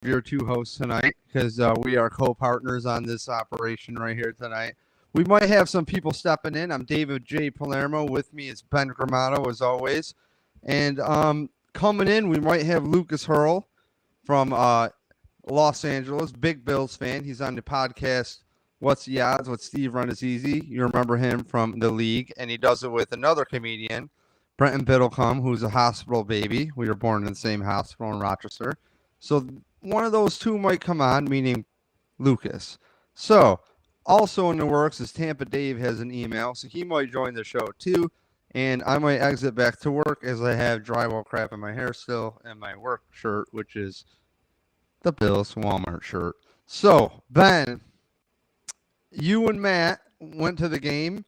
your two hosts tonight because we are co-partners on this operation right here tonight. We might have some people stepping in. I'm David J. Palermo. With me is Ben Grimaudo, as always. And coming in, we might have Lucas Hurl from Los Angeles, big Bills fan. He's on the podcast What's the Odds with Steve Run is Easy. You remember him from the league, and he does it with another comedian, Brenton Biddlecombe, who's a hospital baby. We were born in the same hospital in Rochester. So one of those two might come on, meaning Lucas. So also in the works is Tampa Dave has an email, so he might join the show too. And I might exit back to work as I have drywall crap in my hair still and my work shirt, which is the Bills Walmart shirt. So, Ben, you and Matt went to the game.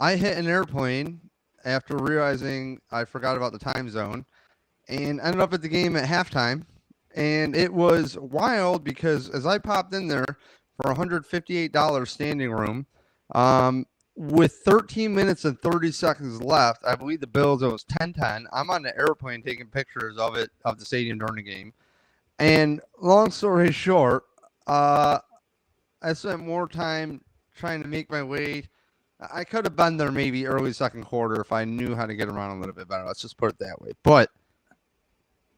I hit an airplane after realizing I forgot about the time zone and ended up at the game at halftime. And it was wild because as I popped in there for $158 standing room, with 13 minutes and 30 seconds left, I believe the Bills, it was 10-10. I'm on the airplane taking pictures of the stadium during the game. And long story short, I spent more time trying to make my way. I could have been there maybe early second quarter if I knew how to get around a little bit better. Let's just put it that way. But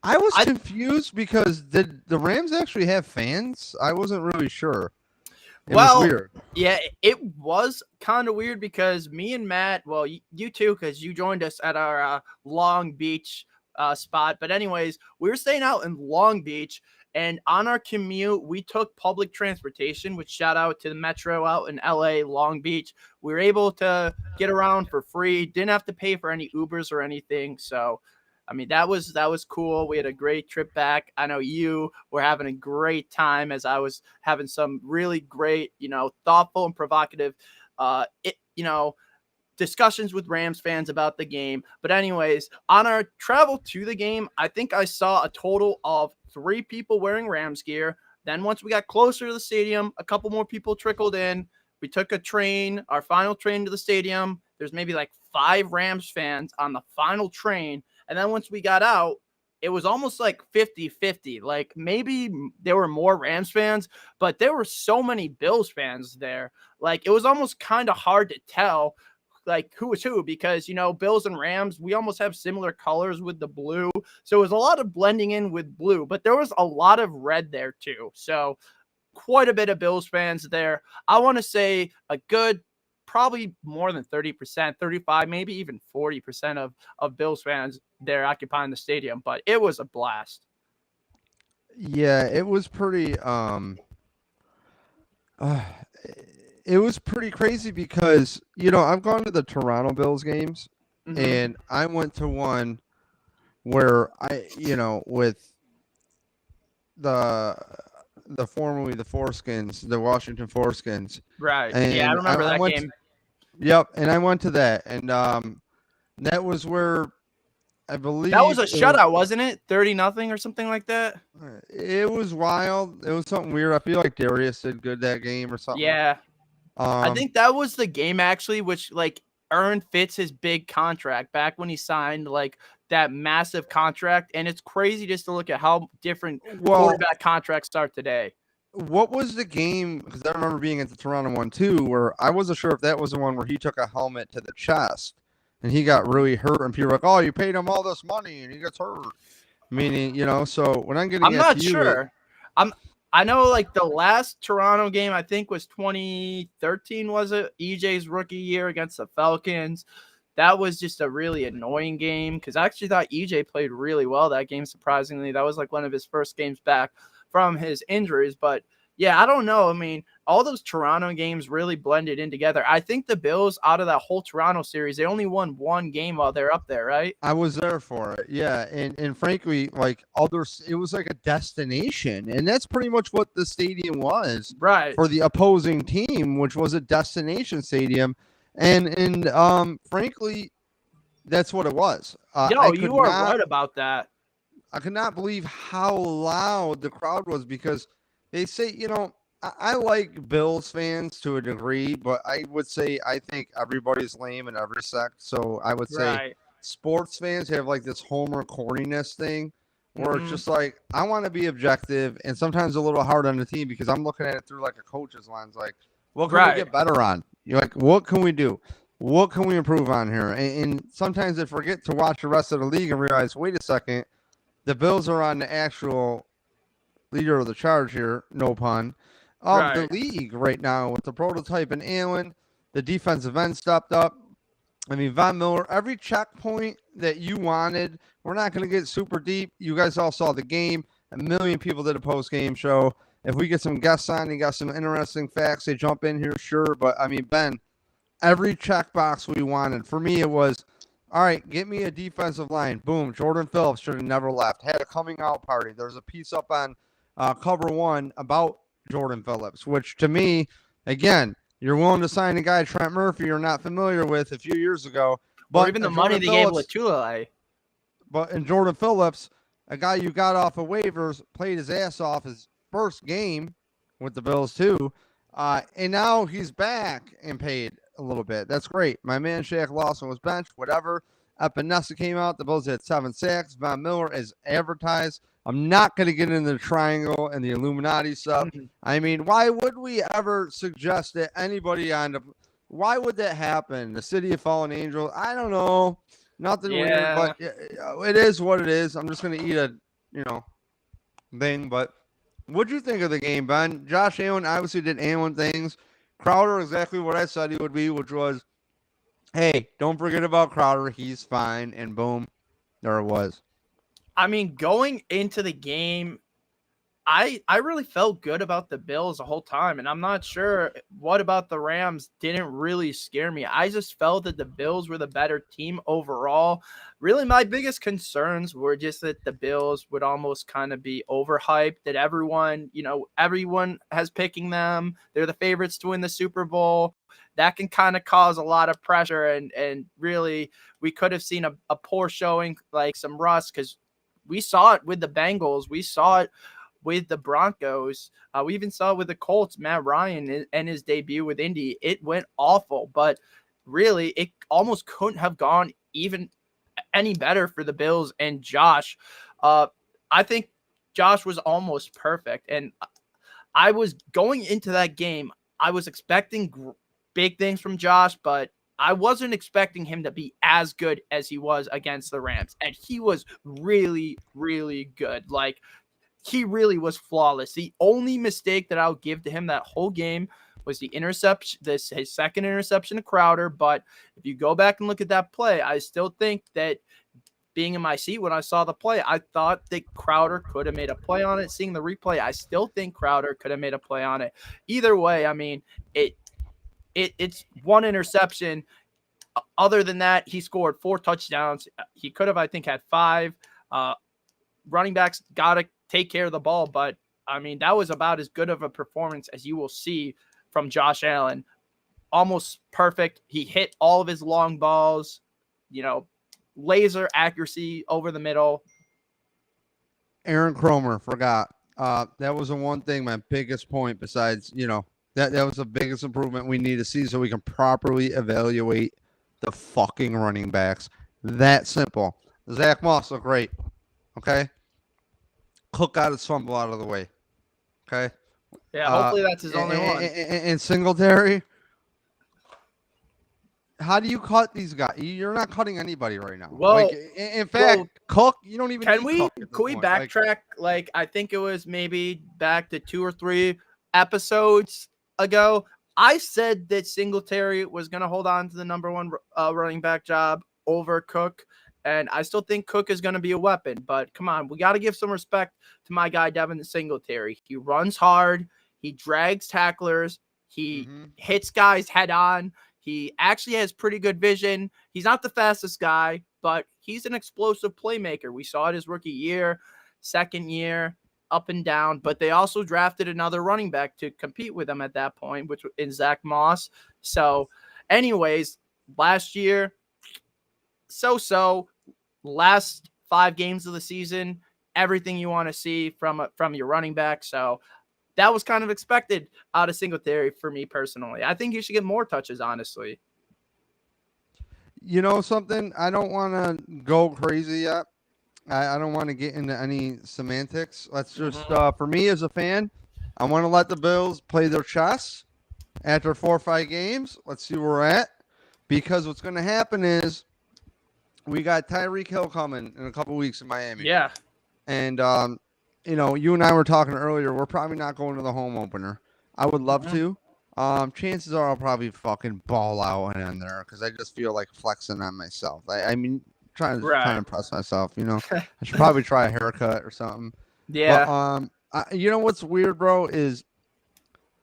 I was confused because did the Rams actually have fans? I wasn't really sure. It was weird. Yeah, it was kind of weird because me and Matt, well, you too, because you joined us at our Long Beach spot. But anyways, we were staying out in Long Beach, and on our commute, we took public transportation, which shout out to the Metro out in LA, Long Beach. We were able to get around for free, didn't have to pay for any Ubers or anything. So, I mean, that was cool. We had a great trip back. I know you were having a great time as I was having some really great, thoughtful and provocative, discussions with Rams fans about the game. But anyways, on our travel to the game, I think I saw a total of 3 people wearing Rams gear. Then once we got closer to the stadium, a couple more people trickled in. We took a train, our final train to the stadium. There's maybe like 5 Rams fans on the final train. And then once we got out, it was almost like 50-50. Like maybe there were more Rams fans, but there were so many Bills fans there. Like it was almost kind of hard to tell like who was who because, Bills and Rams, we almost have similar colors with the blue. So it was a lot of blending in with blue, but there was a lot of red there too. So quite a bit of Bills fans there. I want to say a good probably more than 30%, 35, maybe even 40% of Bills fans there occupying the stadium, but it was a blast. Yeah, it was pretty it was pretty crazy because, I've gone to the Toronto Bills games and I went to one where with the formerly the Foreskins, the Washington Foreskins. Right. And yeah, I remember that game. Yep, and I went to that, and that was where I believe that was a shutout, wasn't it? 30-0 or something like that. It was wild. It was something weird. I feel like Darius did good that game or something. Yeah, I think that was the game actually, which like earned Fitz his big contract back when he signed like that massive contract, and it's crazy just to look at how different quarterback contracts start today. What was the game? Because I remember being at the Toronto one too, where I wasn't sure if that was the one where he took a helmet to the chest and he got really hurt, and people were like, "Oh, you paid him all this money and he gets hurt." Meaning, so when I'm getting, I'm not sure. I know like the last Toronto game I think was 2013, was it? EJ's rookie year against the Falcons. That was just a really annoying game because I actually thought EJ played really well that game. Surprisingly, that was like one of his first games back from his injuries. But yeah, I don't know. I mean, all those Toronto games really blended in together. I think the Bills, out of that whole Toronto series, they only won one game while they're up there, right? I was there for it. Yeah. And frankly, like it was like a destination. And that's pretty much what the stadium was. Right. For the opposing team, which was a destination stadium. And frankly, that's what it was. You are right about that. I could not believe how loud the crowd was because they say, I like Bills fans to a degree, but I would say I think everybody's lame in every sect. So I would say sports fans have like this homer corniness thing where it's just like I want to be objective and sometimes a little hard on the team because I'm looking at it through like a coach's lens. Like, what can we get better on? You're like, what can we do? What can we improve on here? And sometimes I forget to watch the rest of the league and realize, wait a second, the Bills are on the actual leader of the charge here, no pun, of the league right now with the prototype and Allen. The defensive end stepped up. I mean, Von Miller, every checkpoint that you wanted, we're not going to get super deep. You guys all saw the game. A million people did a post-game show. If we get some guests on, you got some interesting facts, they jump in here, sure. But, I mean, Ben, every checkbox we wanted. For me, it was, all right, get me a defensive line. Boom, Jordan Phillips should have never left. Had a coming out party. There's a piece up on cover one about Jordan Phillips, which to me, again, you're willing to sign a guy, Trent Murphy, you're not familiar with a few years ago. But or even the money they gave Latulai. But in Jordan Phillips, a guy you got off of waivers, played his ass off his first game with the Bills too. And now he's back and paid a little bit. That's great. My man Shaq Lawson was benched, whatever. Epinesa came out. The Bills had 7 sacks. Von Miller is advertised. I'm not going to get into the triangle and the Illuminati stuff. I mean, why would we ever suggest that anybody on the – why would that happen? The City of Fallen Angels? I don't know. Nothing weird, but it is what it is. I'm just going to eat a, thing. But what'd you think of the game, Ben? Josh Allen obviously did Allen things. Crowder exactly what I said he would be, which was, hey, don't forget about Crowder. He's fine. And boom, there it was. I mean, going into the game, I really felt good about the Bills the whole time. And I'm not sure what about the Rams didn't really scare me. I just felt that the Bills were the better team overall. Really, my biggest concerns were just that the Bills would almost kind of be overhyped, that everyone has picking them. They're the favorites to win the Super Bowl. That can kind of cause a lot of pressure. And really, we could have seen a poor showing, like some rust, because we saw it with the Bengals. We saw it with the Broncos. We even saw it with the Colts, Matt Ryan and his debut with Indy. It went awful, but really it almost couldn't have gone even any better for the Bills and Josh. I think Josh was almost perfect. And I was going into that game, I was expecting big things from Josh, but I wasn't expecting him to be as good as he was against the Rams. And he was really, really good. Like, he really was flawless. The only mistake that I'll give to him that whole game was the interception, his second interception to Crowder. But if you go back and look at that play, I still think that being in my seat when I saw the play, I thought that Crowder could have made a play on it. Seeing the replay, I still think Crowder could have made a play on it. Either way, I mean, it's one interception. Other than that, he scored 4 touchdowns. He could have, I think, had 5. Running backs got to take care of the ball, but I mean, that was about as good of a performance as you will see from Josh Allen. Almost perfect. He hit all of his long balls, laser accuracy over the middle. Aaron Cromer forgot. That was the one thing, my biggest point besides, that was the biggest improvement we need to see so we can properly evaluate the fucking running backs. That simple. Zach Moss looked great. Okay. Cook got his fumble out of the way. Okay. Yeah, hopefully that's his only one. And Singletary, how do you cut these guys? You're not cutting anybody right now. Well, in fact, Cook, you don't even. Can we backtrack? Like, I think it was maybe back to 2 or 3 episodes ago. I said that Singletary was going to hold on to the number 1 running back job over Cook. And I still think Cook is going to be a weapon. But come on, we got to give some respect to my guy, Devin Singletary. He runs hard. He drags tacklers. He hits guys head on. He actually has pretty good vision. He's not the fastest guy, but he's an explosive playmaker. We saw it his rookie year, second year, up and down. But they also drafted another running back to compete with him at that point, which is Zach Moss. So anyways, last year, so last 5 games of the season, everything you want to see from your running back. So that was kind of expected out of Singletary for me personally. I think he should get more touches, honestly. You know something? I don't want to go crazy yet, I don't want to get into any semantics. Let's just, Mhm. for me as a fan, I want to let the Bills play their chess after 4 or 5 games. Let's see where we're at. Because what's going to happen is we got Tyreek Hill coming in a couple weeks in Miami. Yeah. And, you and I were talking earlier. We're probably not going to the home opener. I would love Mhm. to. Chances are I'll probably fucking ball out in there because I just feel like flexing on myself. I mean, trying to Right. impress myself. I should probably try a haircut or something. But Yeah. you know what's weird, bro, is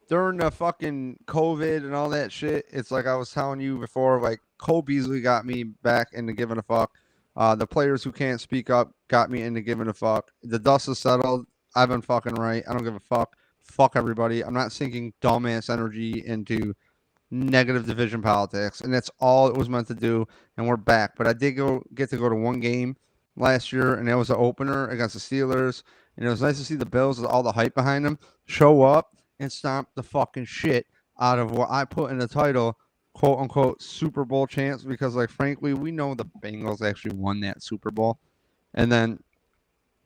during the fucking COVID and all that shit. It's like I was telling you before. Like Cole Beasley got me back into giving a fuck. The players who can't speak up got me into giving a fuck. The dust is settled. I've been fucking right. I don't give a fuck. Fuck everybody. I'm not sinking dumbass energy into negative division politics, and that's all it was meant to do. And we're back. But I did get to go to one game last year, and that was an opener against the Steelers. And it was nice to see the Bills with all the hype behind them show up and stomp the fucking shit out of what I put in the title, quote unquote, Super Bowl chance. Because, like, frankly, we know the Bengals actually won that Super Bowl, and then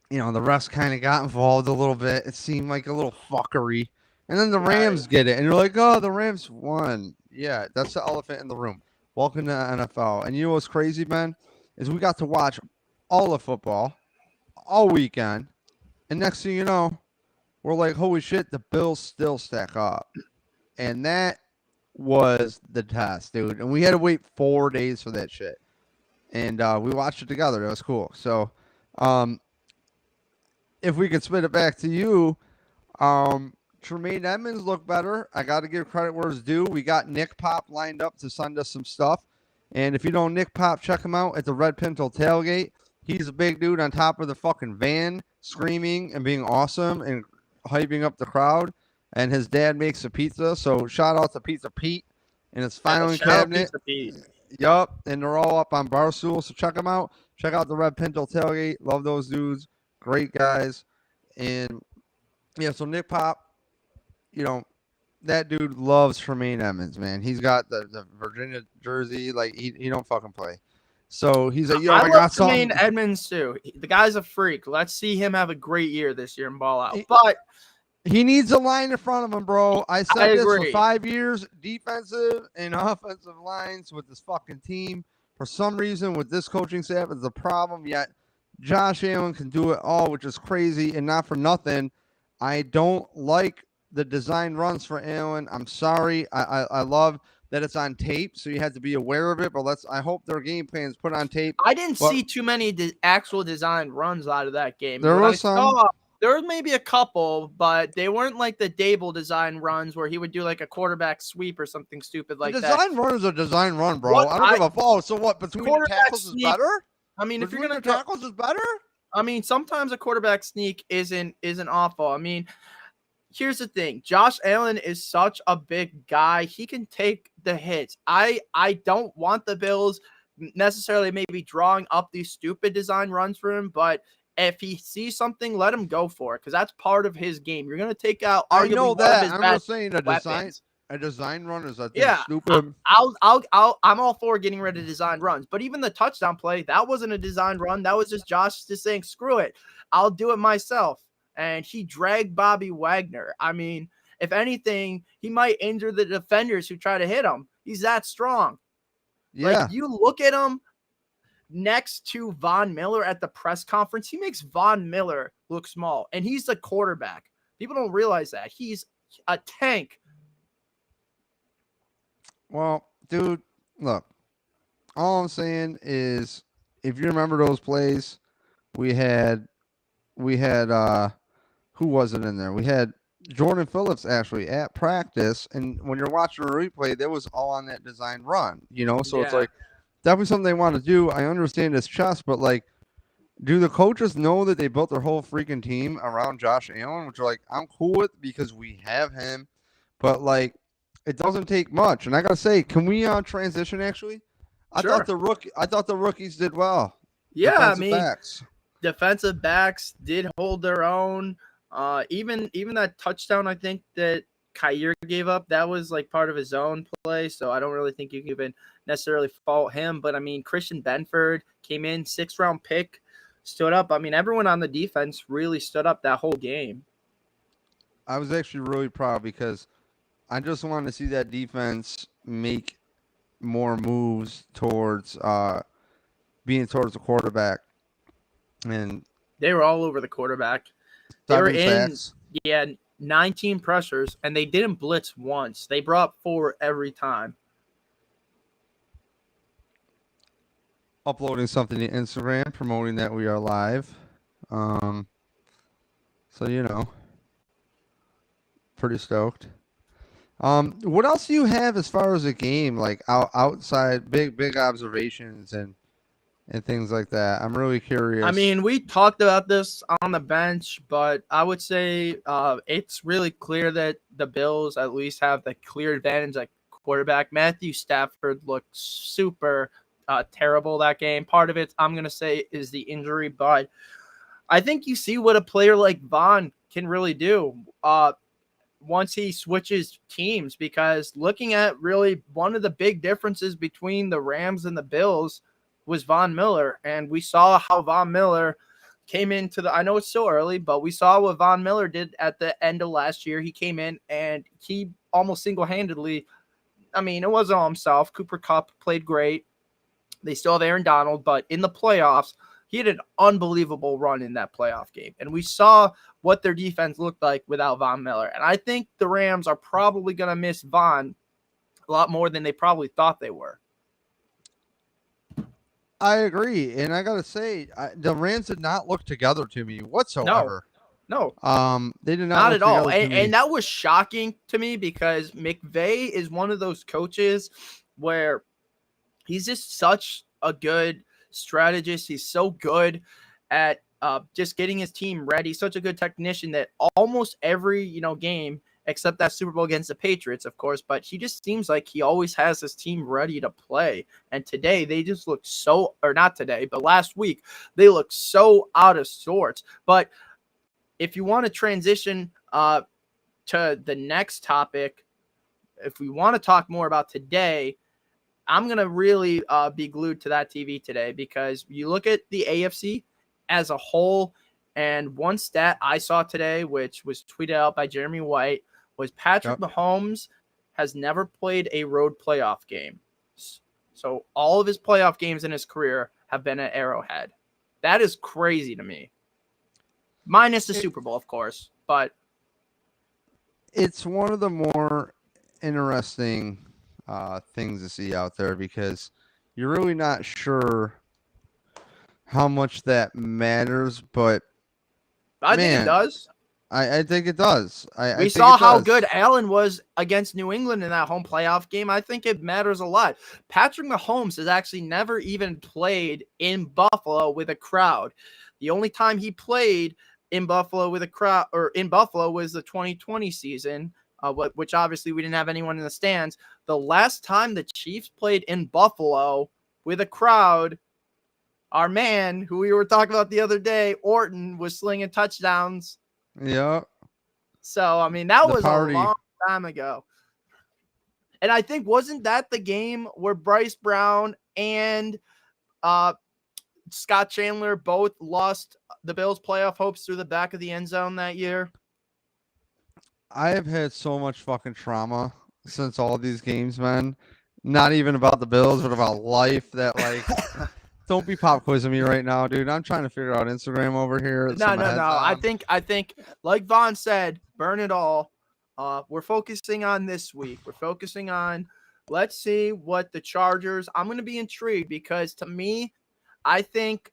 the refs kind of got involved a little bit. It seemed like a little fuckery. And then the Right. Rams get it. And you're like, oh, the Rams won. Yeah, that's the elephant in the room. Welcome to the NFL. And you know what's crazy, Ben? Is we got to watch all of football all weekend. And next thing you know, we're like, holy shit, the Bills still stack up. And that was the test, dude. And we had to wait 4 days for that shit. And we watched it together. It was cool. So um, if we could spit it back to you, Tremaine Edmonds looked better. I got to give credit where it's due. We got Nick Pop lined up to send us some stuff. And if you don't Nick Pop, check him out at the Red Pinto tailgate. He's a big dude on top of the fucking van, screaming and being awesome and hyping up the crowd. And his dad makes a pizza. So shout out to Pizza Pete and his Yeah, filing shout out cabinet. Pizza Pete. Yup. And they're all up on Barstool. So check them out. Check out the Red Pinto tailgate. Love those dudes. Great guys. And yeah, so Nick Pop, you know, that dude loves Tremaine Edmonds, man. He's got the Virginia jersey. Like, he don't fucking play. So he's like, yo, I I love got Tremaine something. Edmonds too. The guy's a freak. Let's see him have a great year this year and ball out. He, But he needs a line in front of him, bro. I I said this for agree. 5 years, defensive and offensive lines with this fucking team. For some reason, with this coaching staff, is the problem. Yet Josh Allen can do it all, which is crazy. And not for nothing, I don't like the design runs for Allen. I'm sorry. I love that it's on tape, so you have to be aware of it. But I hope their game plan is put on tape. I didn't But see too many actual design runs out of that game. there What I was some. saw, there was maybe a couple, but they weren't like the Dable design runs where he would do like a quarterback sweep or something stupid A like that. design run is a design run, bro. What I don't give a fuck. So what? Between the quarterback tackles is sneak. better. I mean, if you're Between gonna the go, tackles is better. I mean, sometimes a quarterback sneak isn't awful. I mean, here's the thing. Josh Allen is such a big guy. He can take the hits. I don't want the Bills necessarily maybe drawing up these stupid design runs for him, but if he sees something, let him go for it because that's part of his game. You're going to take out I arguably know one of that. his I'm best just saying weapons. a design run is I think Yeah, stupid. I'm all for getting rid of design runs, but even the touchdown play, that wasn't a design run. That was just Josh just saying, screw it. I'll do it myself. And he dragged Bobby Wagner. I mean, if anything, he might injure the defenders who try to hit him. He's that strong. Like, Yeah. you look at him next to Von Miller at the press conference, he makes Von Miller look small, and he's the quarterback. People don't realize that. He's a tank. Well, dude, look. All I'm saying is, if you remember those plays, we had who was it in there? We had Jordan Phillips actually at practice, and when you're watching a replay, that was all on that design run. So it's Yeah. like definitely something they want to do. I understand it's chess, but like, do the coaches know that they built their whole freaking team around Josh Allen? Which are like, I'm cool with because we have him, but like, it doesn't take much. And I gotta say, can we transition actually? Sure. I thought the rookies did well. Yeah, I Defensive mean, backs. defensive backs did hold their own. Even that touchdown, I think that Kyer gave up, that was like part of his own play. So I don't really think you can even necessarily fault him. But I mean, Christian Benford came in 6th round pick. stood up. I mean, everyone on the defense really stood up that whole game. I was actually really proud because I just wanted to see that defense make more moves towards being towards the quarterback. And They were all over the quarterback. They were 7 in, sacks. 19 pressures, and they didn't blitz once. They brought 4 every time. Uploading something to Instagram, promoting that we are live. So pretty stoked. What else do you have as far as a game, like outside big observations and things like that? I'm really curious. I mean, we talked about this on the bench, but I would say it's really clear that the Bills at least have the clear advantage at quarterback. Matthew Stafford looked super terrible that game. Part of it, I'm going to say, is the injury, but I think you see what a player like Vaughn can really do once he switches teams, because looking at really one of the big differences between the Rams and the Bills was Von Miller. And we saw how Von Miller came into I know it's still early, but we saw what Von Miller did at the end of last year. He came in and he almost single-handedly, I mean, it wasn't all himself. Cooper Kupp played great. They still have Aaron Donald, but in the playoffs, he had an unbelievable run in that playoff game. And we saw what their defense looked like without Von Miller. And I think the Rams are probably going to miss Von a lot more than they probably thought they were. I agree, and I gotta say, the Rams did not look together to me whatsoever. No. They did not at all. And that was shocking to me because McVay is one of those coaches where he's just such a good strategist. He's so good at just getting his team ready. Such a good technician that almost every game, except that Super Bowl against the Patriots, of course, but he just seems like he always has his team ready to play. And today they just looked so, or not today, but last week they looked so out of sorts. But if you want to transition to the next topic, if we want to talk more about today, I'm going to really be glued to that TV today, because you look at the AFC as a whole, and one stat I saw today, which was tweeted out by Jeremy White, was Patrick Mahomes has never played a road playoff game. So all of his playoff games in his career have been at Arrowhead. That is crazy to me. Minus the Super Bowl, of course, but it's one of the more interesting things to see out there, because you're really not sure how much that matters, but I think it does. I think it does. We saw how good Allen was against New England in that home playoff game. I think it matters a lot. Patrick Mahomes has actually never even played in Buffalo with a crowd. The only time he played in Buffalo with a crowd, or in Buffalo, was the 2020 season, which obviously we didn't have anyone in the stands. The last time the Chiefs played in Buffalo with a crowd, our man, who we were talking about the other day, Orton, was slinging touchdowns. Yeah. So, I mean, that was a long time ago. And I think, wasn't that the game where Bryce Brown and Scott Chandler both lost the Bills' playoff hopes through the back of the end zone that year? I have had so much fucking trauma since all these games, man. Not even about the Bills, but about life. That, like, don't be pop quizzing me right now, dude. I'm trying to figure out Instagram over here. No. I think, like Vaughn said, burn it all. We're focusing on this week. We're focusing on, let's see what the Chargers. I'm going to be intrigued, because to me, I think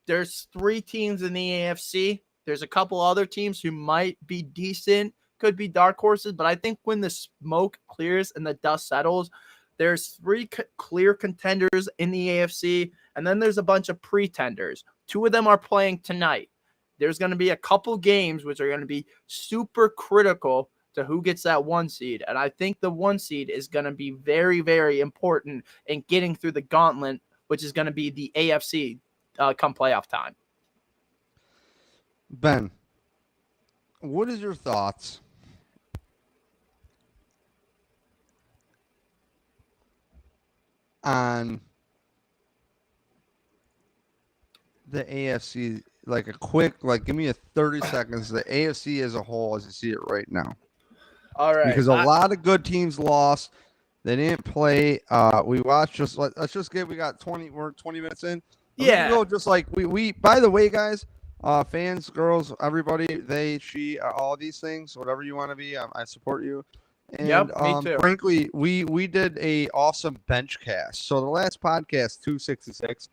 there's 3 teams in the AFC. There's a couple other teams who might be decent, could be dark horses, but I think when the smoke clears and the dust settles, there's 3 clear contenders in the AFC, and then there's a bunch of pretenders. 2 of them are playing tonight. There's going to be a couple games which are going to be super critical to who gets that 1 seed, and I think the 1 seed is going to be very, very important in getting through the gauntlet, which is going to be the AFC come playoff time. Ben, what is your thoughts on the AFC, like a quick, like give me a 30 seconds, the AFC as a whole as you see it right now. All right. Because a lot of good teams lost. They didn't play. We watched let's just get, we're 20 minutes in. Yeah. Go just like we by the way, guys, fans, girls, everybody, they, she, all these things, whatever you want to be, I support you. And Yep, me too. frankly, we did a awesome bench cast. So the last podcast, 266,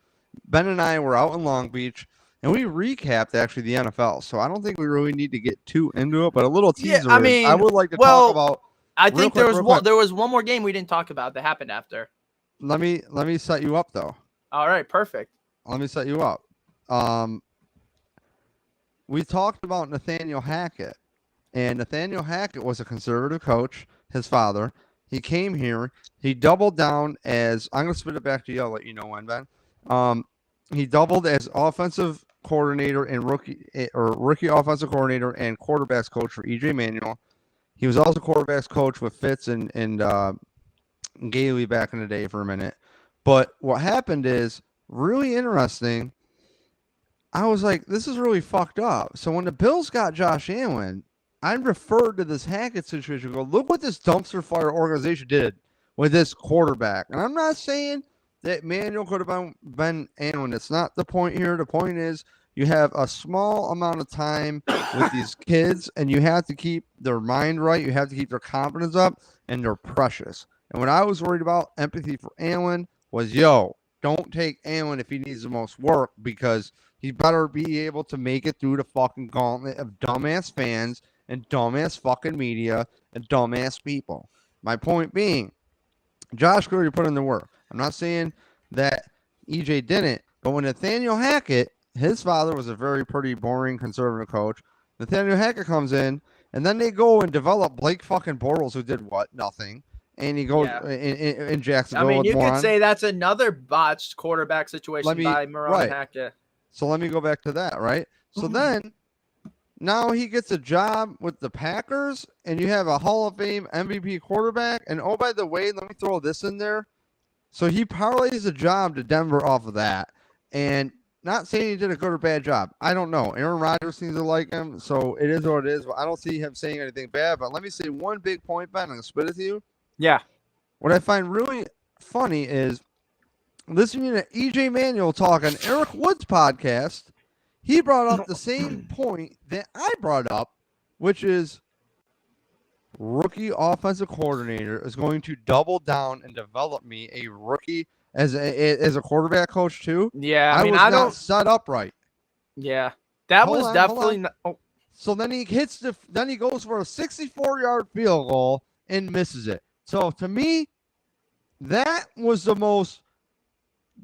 Ben and I were out in Long Beach, and we recapped actually the NFL. So I don't think we really need to get too into it, but a little teaser. Yeah, I mean, I would like to talk about. I think there was one more game we didn't talk about that happened after. Let me set you up though. All right, perfect. Let me set you up. We talked about Nathaniel Hackett, and Nathaniel Hackett was a conservative coach. His father. He came here. He doubled down as, I'm going to spit it back to you. I'll let you know when, Ben. He doubled as offensive coordinator and rookie offensive coordinator and quarterbacks coach for EJ Manuel. He was also quarterbacks coach with Fitz and Gailey back in the day for a minute. But what happened is really interesting. I was like, this is really fucked up. So when the Bills got Josh Allen, I referred to this Hackett situation. Go, look what this dumpster fire organization did with this quarterback. And I'm not saying that Manuel could have been Allen. It's not the point here. The point is you have a small amount of time with these kids, and you have to keep their mind right. You have to keep their confidence up, and they're precious. And what I was worried about, empathy for Allen, was, don't take Allen if he needs the most work, because he better be able to make it through the fucking gauntlet of dumbass fans and dumbass fucking media and dumbass people. My point being, Josh Gurley put in the work. I'm not saying that EJ didn't, but when Nathaniel Hackett, his father was a pretty boring conservative coach. Nathaniel Hackett comes in, and then they go and develop Blake fucking Bortles, who did what? Nothing. And he goes in Jacksonville. I mean, you could say that's another botched quarterback situation by Marone Hackett. So let me go back to that, right? So then, now he gets a job with the Packers, and you have a Hall of Fame MVP quarterback. And oh, by the way, let me throw this in there. So he parlays a job to Denver off of that. And not saying he did a good or bad job. I don't know. Aaron Rodgers seems to like him, so it is what it is. But I don't see him saying anything bad. But let me say one big point, Ben. I'm going to spit it to you. Yeah. What I find really funny is listening to EJ Manuel talk on Eric Wood's podcast. He brought up the same point that I brought up, which is rookie offensive coordinator is going to double down and develop me a rookie as a quarterback coach too. Yeah, I was not set up right. Yeah, that was definitely not. Oh. So then he then he goes for a 64-yard field goal and misses it. So to me, that was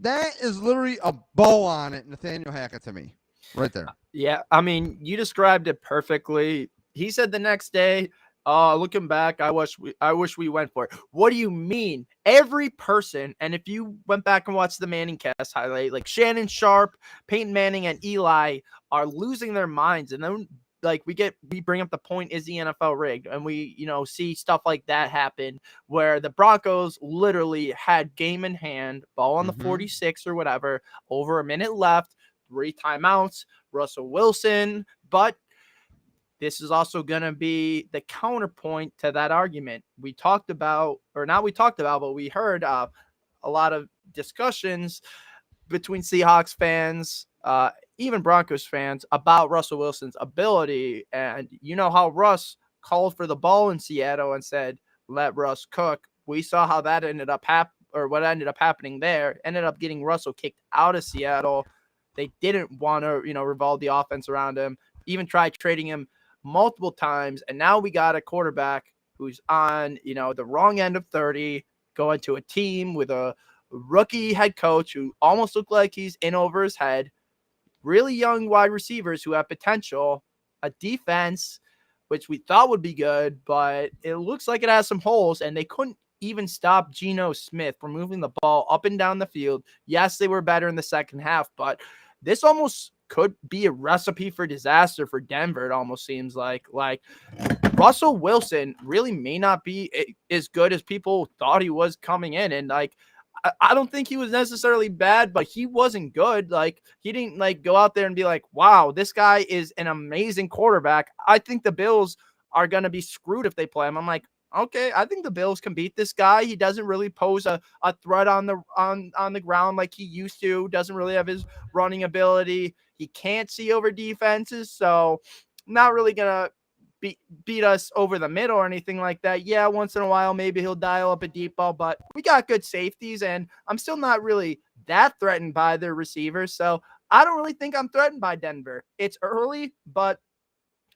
that is literally a bow on it, Nathaniel Hackett, to me. Right there. Yeah, I mean, you described it perfectly. He said the next day, looking back, I wish we went for it. What do you mean? Every person, and if you went back and watched the Manning cast highlight, like Shannon Sharp, Peyton Manning, and Eli are losing their minds. And then like we bring up the point, is the NFL rigged? And we, see stuff like that happen where the Broncos literally had game in hand, ball on the 46 or whatever, over a minute left. 3 timeouts, Russell Wilson, but this is also going to be the counterpoint to that argument. But we heard a lot of discussions between Seahawks fans, even Broncos fans, about Russell Wilson's ability. And you know how Russ called for the ball in Seattle and said, let Russ cook. We saw how that ended up what ended up happening there. Ended up getting Russell kicked out of Seattle. They didn't want to, revolve the offense around him, even tried trading him multiple times. And now we got a quarterback who's on, the wrong end of 30, going to a team with a rookie head coach who almost looked like he's in over his head, really young wide receivers who have potential, a defense, which we thought would be good, but it looks like it has some holes, and they couldn't even stop Geno Smith from moving the ball up and down the field. Yes, they were better in the second half, but this almost could be a recipe for disaster for Denver. It almost seems like Russell Wilson really may not be as good as people thought he was coming in. And I don't think he was necessarily bad, but he wasn't good. Like, he didn't like go out there and be like, wow, this guy is an amazing quarterback. I think the Bills are going to be screwed if they play him. I'm like, okay, I think the Bills can beat this guy. He doesn't really pose a threat on the ground like he used to. Doesn't really have his running ability. He can't see over defenses, so not really gonna beat us over the middle or anything like that. Yeah, once in a while maybe he'll dial up a deep ball, but we got good safeties, and I'm still not really that threatened by their receivers. So I don't really think I'm threatened by Denver. It's early, but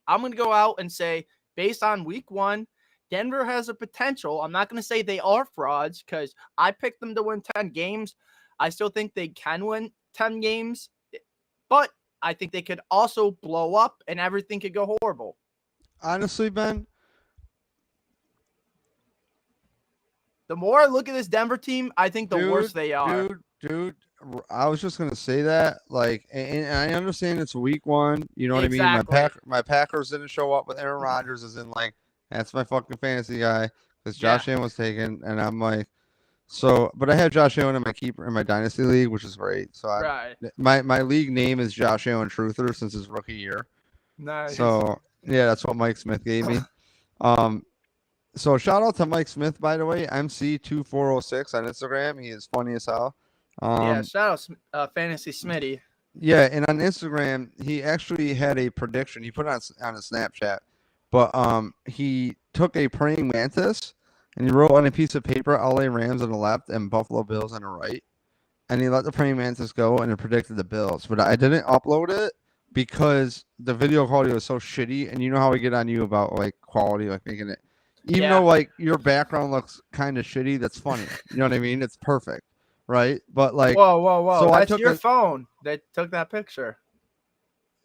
I'm going to go out and say, based on week 1, Denver has a potential. I'm not going to say they are frauds because I picked them to win 10 games. I still think they can win 10 games, but I think they could also blow up and everything could go horrible. Honestly, Ben, the more I look at this Denver team, I think the worse they are. Dude, I was just gonna say that. Like, and I understand it's week 1. You know what Exactly. I mean? My Packers didn't show up with Aaron Rodgers, as in like that's my fucking fantasy guy because Josh Allen was taken, and I'm like, so. But I have Josh Allen in my keeper in my dynasty league, which is great. So my league name is Josh Allen Truther since his rookie year. Nice. So yeah, that's what Mike Smith gave me. So shout out to Mike Smith, by the way, MC2406 on Instagram. He is funny as hell. Yeah, shout out Fantasy Smitty. Yeah, and on Instagram, he actually had a prediction. He put it on a Snapchat, but he took a praying mantis and he wrote on a piece of paper LA Rams on the left and Buffalo Bills on the right, and he let the praying mantis go and it predicted the Bills. But I didn't upload it because the video quality was so shitty, and you know how we get on you about like quality, like making it. Even though like your background looks kind of shitty, that's funny. You know what I mean? It's perfect, right? But like, whoa! So that's your phone that took that picture.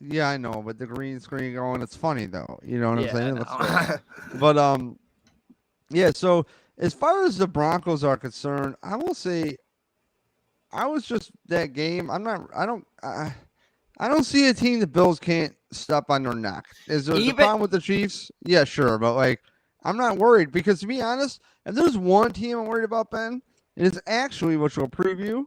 Yeah, I know, but the green screen going, it's funny though. You know what I'm saying? But yeah. So as far as the Broncos are concerned, I will say, I was just that game. I don't see a team the Bills can't step on their neck. Is there a problem with the Chiefs? Yeah, sure, but like, I'm not worried because, to be honest, if there's one team I'm worried about, Ben, it is actually, which we'll preview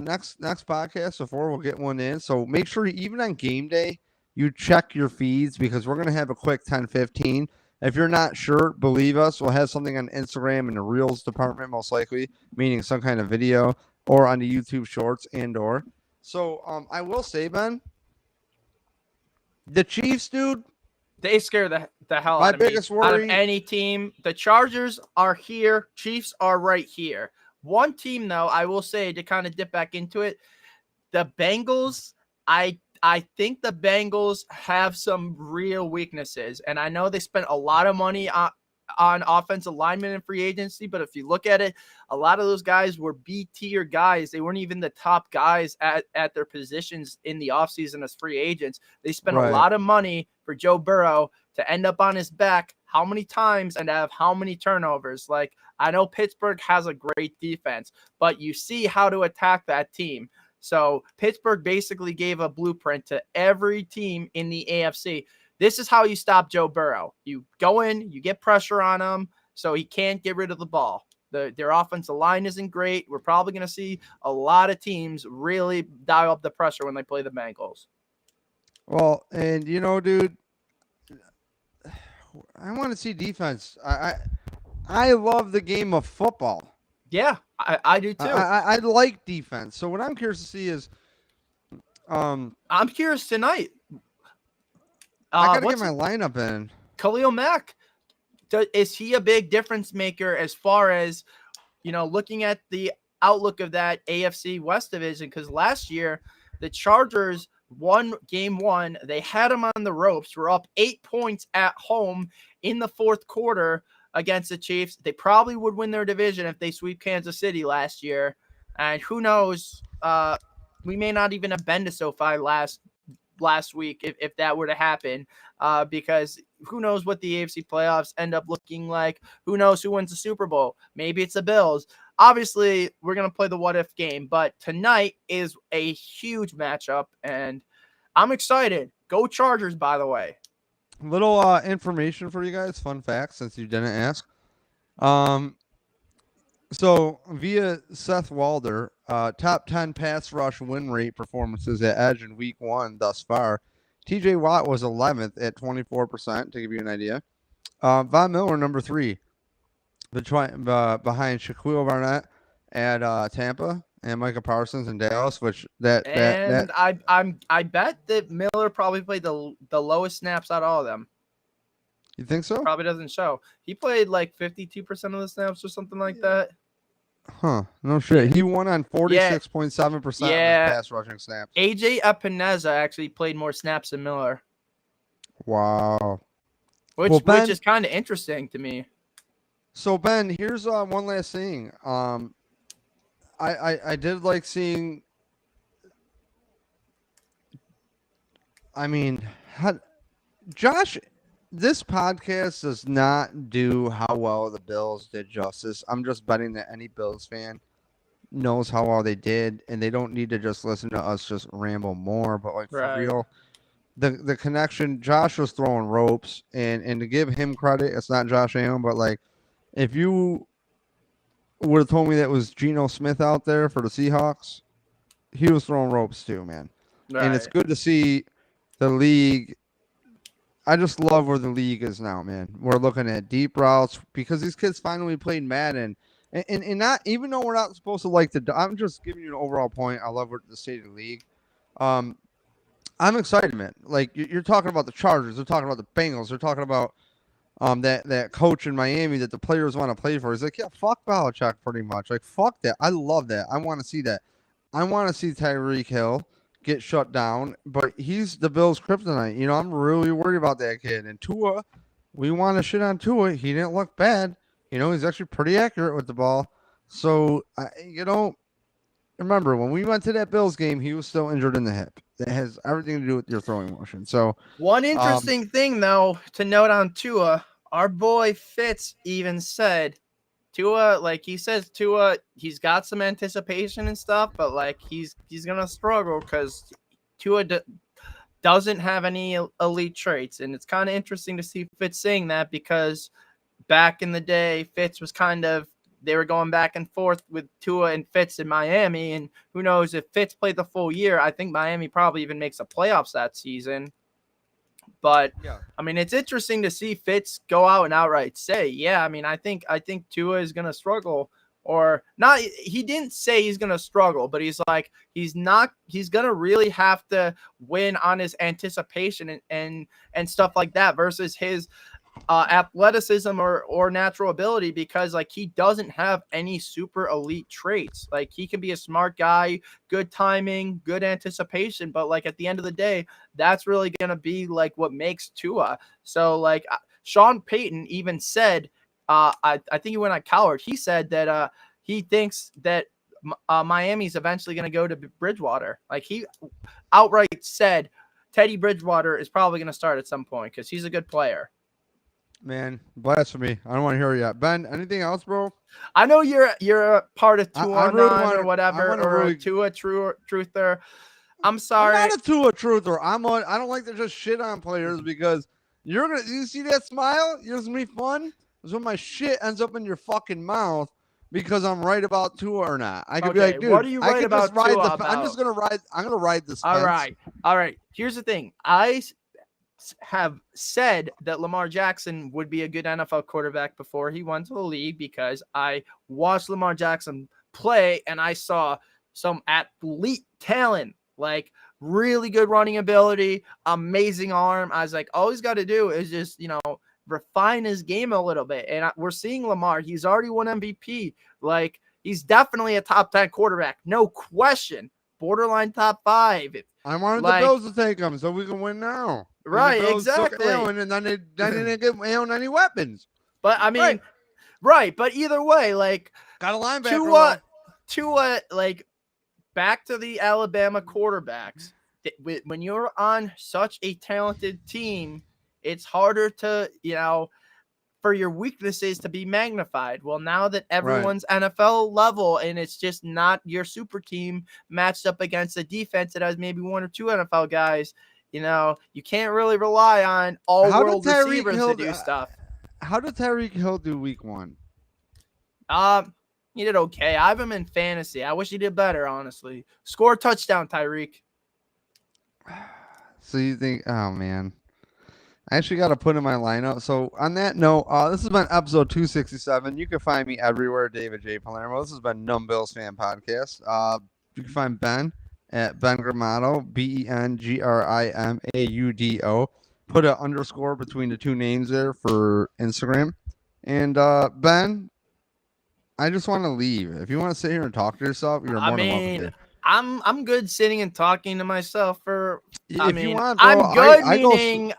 next podcast before we'll get one in. So make sure even on game day you check your feeds because we're gonna have a quick 10-15. If you're not sure, believe us, we'll have something on Instagram in the Reels department, most likely, meaning some kind of video, or on the YouTube Shorts and/or. So I will say, Ben, the Chiefs, dude. They scare the hell out of me. Out of any team. The Chargers are here. Chiefs are right here. One team, though, I will say, to kind of dip back into it, the Bengals, I think the Bengals have some real weaknesses. And I know they spent a lot of money on offensive linemen and free agency, but if you look at it, a lot of those guys were B-tier guys. They weren't even the top guys at their positions in the offseason as free agents. They spent a lot of money for Joe Burrow to end up on his back how many times and have how many turnovers. Like, I know Pittsburgh has a great defense, but you see how to attack that team. So Pittsburgh basically gave a blueprint to every team in the AFC. This is how you stop Joe Burrow. You go in, you get pressure on him so he can't get rid of the ball. Their offensive line isn't great. We're probably going to see a lot of teams really dial up the pressure when they play the Bengals. Well, and you know, dude, I want to see defense. I love the game of football. Yeah, I do too. I like defense. So what I'm curious to see is, I'm curious tonight. I gotta get my lineup in. Khalil Mack, is he a big difference maker as far as, looking at the outlook of that AFC West division? Because last year the Chargers won game 1. They had them on the ropes. Were up 8 points at home in the fourth quarter against the Chiefs. They probably would win their division if they sweep Kansas City last year. And who knows? We may not even have been to SoFi last week if that were to happen, because who knows what the AFC playoffs end up looking like. Who knows who wins the Super Bowl? Maybe it's the Bills. Obviously, we're going to play the what-if game, but tonight is a huge matchup, and I'm excited. Go Chargers, by the way. Little information for you guys, fun fact, since you didn't ask. So via Seth Walder, top 10 pass rush win rate performances at edge in week 1 thus far. TJ Watt was 11th at 24%, to give you an idea. Von Miller, number 3, behind Shaquille Barnett at Tampa and Micah Parsons in Dallas, which that And I bet that Miller probably played the lowest snaps out of all of them. you think so? Probably doesn't show. He played like 52% of the snaps or something like that. Huh? No shit. He won on 46.7% of his pass rushing snaps. AJ Epineza actually played more snaps than Miller. Wow. Which is kind of interesting to me. So Ben, here's one last thing. I did like seeing. I mean, Josh, this podcast does not do how well the Bills did justice. I'm just betting that any Bills fan knows how well they did, and they don't need to just listen to us just ramble more. But like for real, the connection. Josh was throwing ropes, and to give him credit, it's not Josh Allen, but like if you would have told me that was Geno Smith out there for the Seahawks, he was throwing ropes too, man. Right. And it's good to see the league. I just love where the league is now, man. We're looking at deep routes because these kids finally played Madden. And not even though we're not supposed to like I'm just giving you an overall point. I love the state of the league. I'm excited, man. Like you're talking about the Chargers, they're talking about the Bengals, they're talking about that coach in Miami that the players want to play for. He's like, yeah, fuck Belichick pretty much. Like, fuck that. I love that. I want to see that. I want to see Tyreek Hill get shut down, but he's the Bills' kryptonite. You know, I'm really worried about that kid. And Tua, we want to shit on Tua. He didn't look bad. You know, he's actually pretty accurate with the ball. So, you know, remember, when we went to that Bills game, he was still injured in the hip. That has everything to do with your throwing motion. So, one interesting thing, though, to note on Tua, our boy Fitz even said, Tua, like he says, Tua, he's got some anticipation and stuff, but like he's gonna struggle because Tua doesn't have any elite traits, and it's kind of interesting to see Fitz saying that because back in the day, Fitz was they were going back and forth with Tua and Fitz in Miami, and who knows if Fitz played the full year, I think Miami probably even makes the playoffs that season. But yeah. I mean, it's interesting to see Fitz go out and outright say, yeah, I mean, I think Tua is going to struggle or not. He didn't say he's going to struggle, but he's like, he's going to really have to win on his anticipation and stuff like that versus his athleticism or natural ability, because like he doesn't have any super elite traits. Like he can be a smart guy, good timing, good anticipation, but like at the end of the day, that's really gonna be like what makes Tua. So like Sean Payton even said, I think he went on Coward. He said that he thinks that Miami's eventually gonna go to Bridgewater. Like he outright said Teddy Bridgewater is probably gonna start at some point because he's a good player. Man, blasphemy. I don't want to hear you. Ben, anything else, bro? I know you're a part of Tua or whatever, or a Tua truther. I'm sorry. I'm not a Tua truther. I don't like to just shit on players because you see that smile? It's gonna be fun. It's when my shit ends up in your fucking mouth because I'm right about Tua or not. I could be like, dude, what are you right about Tua about? I'm gonna ride this. All right. Here's the thing. I have said that Lamar Jackson would be a good NFL quarterback before he went to the league because I watched Lamar Jackson play and I saw some athlete talent, like really good running ability, amazing arm. I was like, all he's got to do is just, refine his game a little bit. And we're seeing Lamar. He's already won MVP. Like he's definitely a top 10 quarterback. No question. Borderline top 5. I wanted the Bills to take him so we can win now. Right, exactly. Allen, and then they didn't give Allen any weapons. But I mean, right. But either way, like got a linebacker. Tua, like back to the Alabama quarterbacks. When you're on such a talented team, it's harder to, for your weaknesses to be magnified. Well, now that everyone's NFL level and it's just not your super team matched up against a defense that has maybe one or two NFL guys, you can't really rely on all-world receivers to do stuff. How did Tyreek Hill do week 1? He did okay. I have him in fantasy. I wish he did better, honestly. Score a touchdown, Tyreek. So you think, oh man, I actually got to put in my lineup. So on that note, this has been episode 267. You can find me everywhere, David J. Palermo. This has been Numb Bills Fan Podcast. You can find Ben at Ben Grimaudo, BenGrimaudo. Put an underscore between the two names there for Instagram. And Ben, I just want to leave. If you want to sit here and talk to yourself, you're more than welcome to. I'm good sitting and talking to myself for. If you want, bro, I'm good. meaning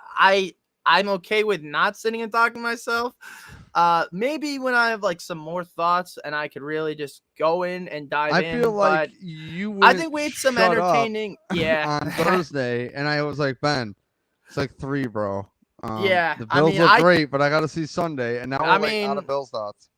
I'm okay with not sitting and talking to myself. Maybe when I have like some more thoughts and I could really just go in and dive in. I feel like but you. I think we had some entertaining. Yeah. On Thursday, and I was like, Ben, it's like 3, bro. Yeah. The Bills look great, but I got to see Sunday, and now we're out of Bills thoughts.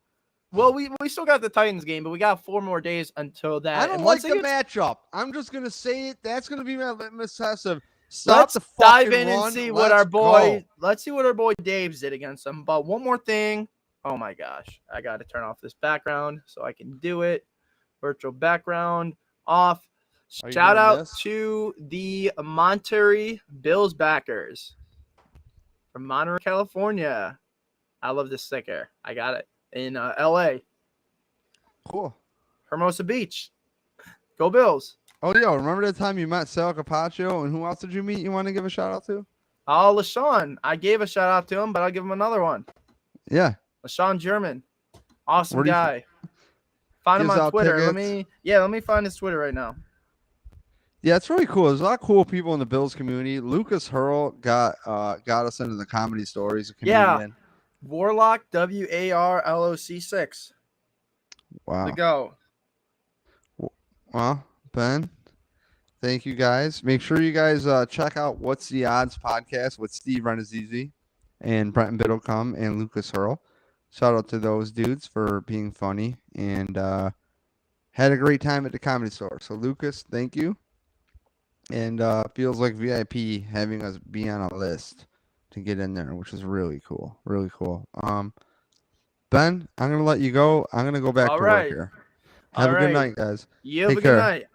Well, we still got the Titans game, but we got 4 more days until that. I don't like the matchup. I'm just gonna say it. That's gonna be my litmus test of let's dive in and see what our boy. Let's see what our boy Dave's did against them. But one more thing. Oh my gosh, I got to turn off this background so I can do it. Virtual background off. Shout out to the Monterey Bills backers from Monterey, California. I love this sticker. I got it. In L.A. Cool. Hermosa Beach. Go Bills. Oh, yeah. Remember that time you met Sal Capaccio, and who else did you meet you want to give a shout-out to? Oh, LaShawn. I gave a shout-out to him, but I'll give him another one. Yeah. LaShawn German. Awesome guy. Find him on Twitter. Tickets. Let me find his Twitter right now. Yeah, it's really cool. There's a lot of cool people in the Bills community. Lucas Hurl got us into the comedy stories. Yeah. Warlock, WARLOC 6. Wow. To go. Well, Ben, thank you guys. Make sure you guys check out What's the Odds podcast with Steve Renazizi and Brenton Biddlecombe and Lucas Hurl. Shout out to those dudes for being funny and had a great time at the Comedy Store. So, Lucas, thank you. And feels like VIP having us be on a list to get in there, which is really cool. Really cool. Ben, I'm going to let you go. I'm going to go back to work here. Have a good night, guys. You have a good night.